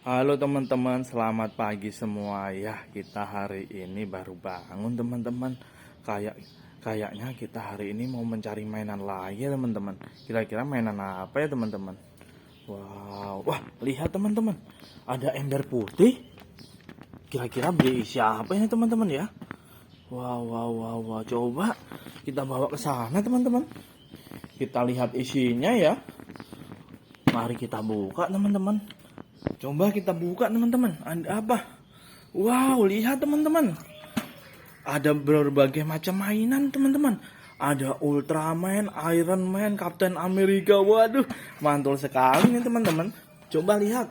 Halo teman-teman, selamat pagi semua ya. Kita hari ini baru bangun teman-teman. Kayaknya kita hari ini mau mencari mainan lagi ya teman-teman. Kira-kira mainan apa ya teman-teman? Wow, wah lihat teman-teman, ada ember putih. Kira-kira berisi apa ini teman-teman ya? Wow, coba kita bawa ke sana teman-teman. Kita lihat isinya ya. Mari kita buka teman-teman. Coba kita buka teman-teman. Ada apa? Wow, lihat teman-teman. Ada berbagai macam mainan teman-teman. Ada Ultraman, Iron Man, Captain America. Waduh, mantul sekali nih teman-teman. Coba lihat.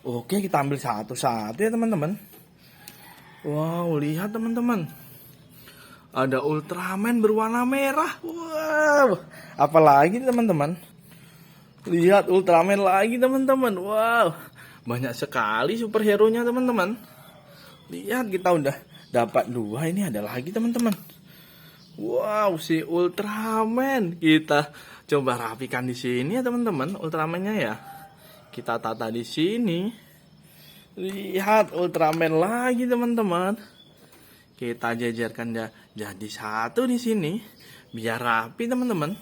Oke, kita ambil satu-satu ya teman-teman. Wow, lihat teman-teman. Ada Ultraman berwarna merah. Wow, apalagi teman-teman. Lihat Ultraman lagi teman-teman. Wow, banyak sekali superhero-nya teman-teman. Lihat kita udah dapat 2. Ini ada lagi teman-teman. Wow, si Ultraman. Kita coba rapikan di sini ya teman-teman. Ultraman-nya ya. Kita tata di sini. Lihat Ultraman lagi teman-teman. Kita jajarkan jadi satu di sini biar rapi teman-teman.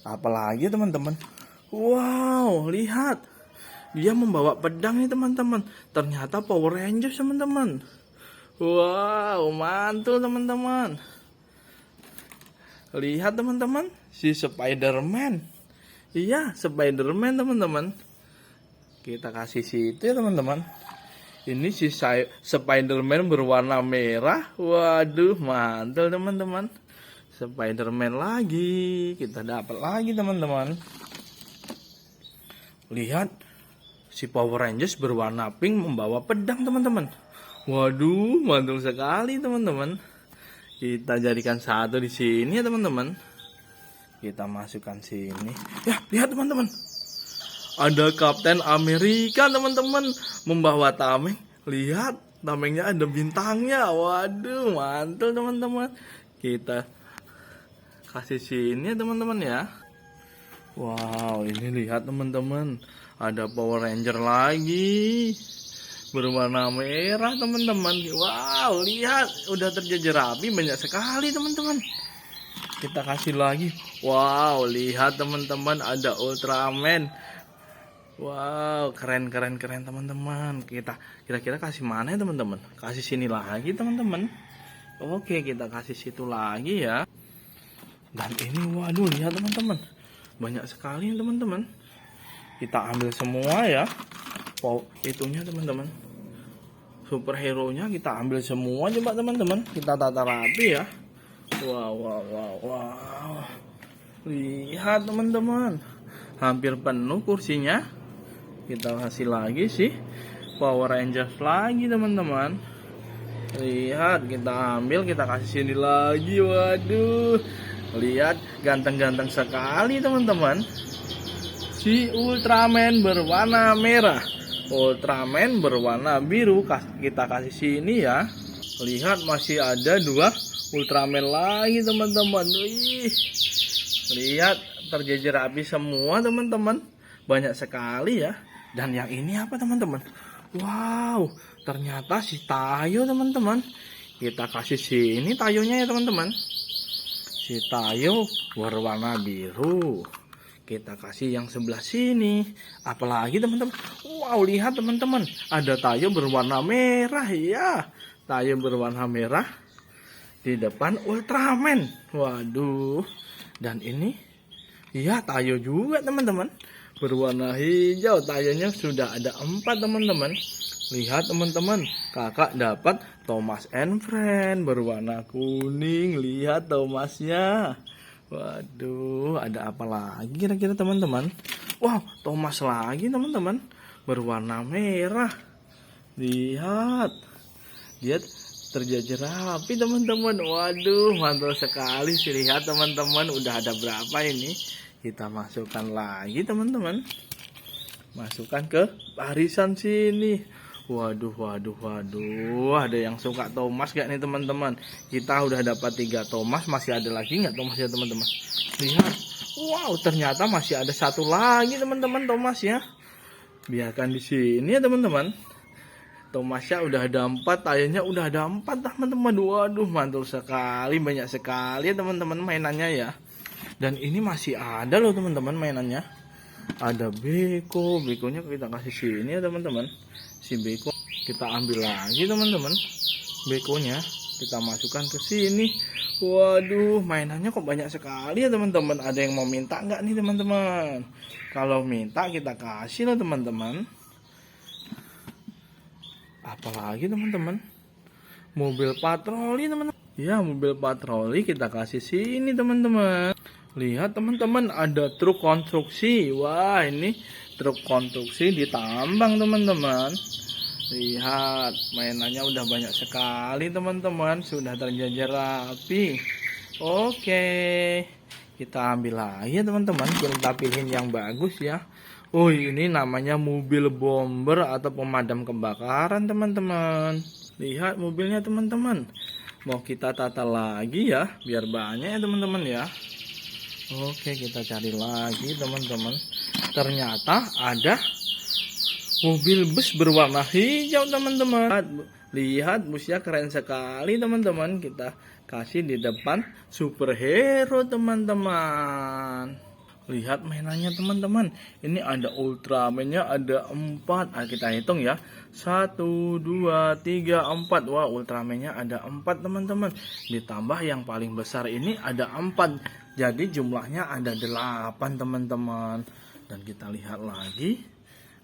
Apalagi teman-teman. Wow, lihat. Dia membawa pedang nih teman-teman. Ternyata Power Rangers teman-teman. Wow, mantul teman-teman. Lihat teman-teman, si Spider-Man. Iya, Spider-Man teman-teman. Kita kasih situ ya teman-teman. Ini si Spider-Man berwarna merah. Waduh, mantul teman-teman. Spider-Man lagi. Kita dapat lagi teman-teman. Lihat, si Power Rangers berwarna pink membawa pedang teman-teman. Waduh, mantul sekali teman-teman. Kita jadikan satu di sini ya teman-teman. Kita masukkan sini. Ya, lihat teman-teman. Ada Captain America teman-teman membawa tameng. Lihat, tamengnya ada bintangnya. Waduh, mantul teman-teman. Kita kasih sini ya teman-teman ya. Wow, ini lihat teman-teman. Ada Power Ranger lagi. Berwarna merah teman-teman. Wow, lihat. Udah terjajar rapi banyak sekali teman-teman. Kita kasih lagi. Wow, lihat teman-teman. Ada Ultraman. Wow, keren teman-teman. Kita kira-kira kasih mana ya teman-teman? Kasih sini lagi teman-teman. Oke, kita kasih situ lagi ya. Dan ini waduh, lihat teman-teman. Banyak sekali teman-teman. Kita ambil semua ya. Itunya teman-teman. Superhero-nya kita ambil semua coba teman-teman. Kita tata rapi ya. Wow. Lihat teman-teman. Hampir penuh kursinya. Kita kasih lagi sih Power Rangers lagi teman-teman. Lihat, kita ambil, kita kasih sini lagi. Waduh. Lihat, ganteng-ganteng sekali teman-teman. Si Ultraman berwarna merah, Ultraman berwarna biru. Kita kasih sini ya. Lihat, masih ada 2 Ultraman lagi teman-teman. Lihat, terjejer rapi semua teman-teman. Banyak sekali ya. Dan yang ini apa teman-teman? Wow, ternyata si Tayo teman-teman. Kita kasih sini Tayonya ya teman-teman. Si Tayo berwarna biru. Kita kasih yang sebelah sini. Apalagi teman-teman. Wow, lihat teman-teman. Ada Tayo berwarna merah ya. Tayo berwarna merah. Di depan Ultraman. Waduh. Dan ini. Ya, Tayo juga teman-teman. Berwarna hijau. Tayonya sudah ada 4 teman-teman. Lihat teman-teman, kakak dapat Thomas and Friend berwarna kuning. Lihat Thomasnya. Waduh, ada apa lagi kira-kira teman-teman? Wow, Thomas lagi teman-teman. Berwarna merah. Lihat. Dia terjajar rapi teman-teman. Waduh, mantul sekali sih. Lihat teman-teman, udah ada berapa ini? Kita masukkan lagi teman-teman. Masukkan ke barisan sini. Waduh. Ada yang suka Thomas gak nih teman-teman? Kita udah dapat 3 Thomas. Masih ada lagi nggak Thomas ya teman-teman? Lihat. Wow, ternyata masih ada satu lagi teman-teman Thomas ya. biarkan di sini ya teman-teman. Thomasnya udah ada 4, ayahnya udah ada 4 teman-teman. Waduh, mantul sekali, banyak sekali ya teman-teman mainannya ya. Dan ini masih ada loh teman-teman mainannya. Ada beko, bekonya kita kasih sini ya teman-teman. Si beko kita ambil lagi teman-teman. Bekonya kita masukkan ke sini. Waduh, mainannya kok banyak sekali ya teman-teman. Ada yang mau minta nggak nih teman-teman? Kalau minta kita kasih loh teman-teman. Apalagi teman-teman, mobil patroli teman-teman. Ya, mobil patroli kita kasih sini teman-teman. Lihat teman-teman, ada truk konstruksi. Wah, ini truk konstruksi ditambang teman-teman. Lihat, mainannya udah banyak sekali teman-teman. Sudah terjajar rapi. Oke, kita ambil lagi ya teman-teman. Kita pilihin yang bagus ya. Oh, ini namanya mobil bomber atau pemadam kebakaran teman-teman. Lihat mobilnya teman-teman. Mau kita tata lagi ya, biar banyak ya teman-teman ya. Oke, kita cari lagi teman-teman. Ternyata ada mobil bus berwarna hijau teman-teman. Lihat busnya keren sekali teman-teman. Kita kasih di depan superhero teman-teman. Lihat mainannya teman-teman. Ini ada Ultraman-nya ada 4. Nah, kita hitung ya. 1, 2, 3, 4. Wah, Ultraman-nya ada 4 teman-teman. Ditambah yang paling besar ini ada 4. Jadi jumlahnya ada 8 teman-teman. Dan kita lihat lagi.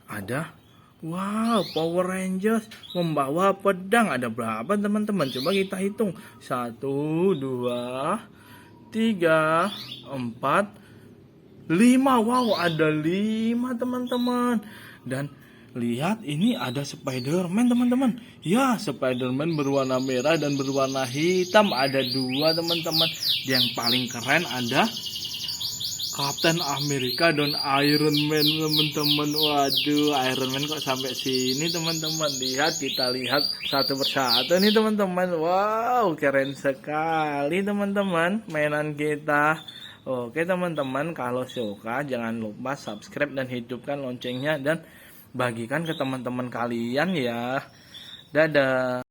Ada, wow, Power Rangers membawa pedang. Ada berapa teman-teman? Coba kita hitung. 1, 2, 3, 4, 5. Wow, ada 5 teman-teman. Dan lihat, ini ada Spider-Man teman-teman. Ya, Spider-Man berwarna merah dan berwarna hitam. Ada 2 teman-teman. Yang paling keren ada Captain America dan Iron Man teman-teman. Waduh, Iron Man kok sampai sini teman-teman. Lihat, kita lihat satu persatu nih teman-teman. Wow, keren sekali teman-teman mainan kita. Oke teman-teman, kalau suka jangan lupa subscribe dan hidupkan loncengnya dan bagikan ke teman-teman kalian ya. Dadah.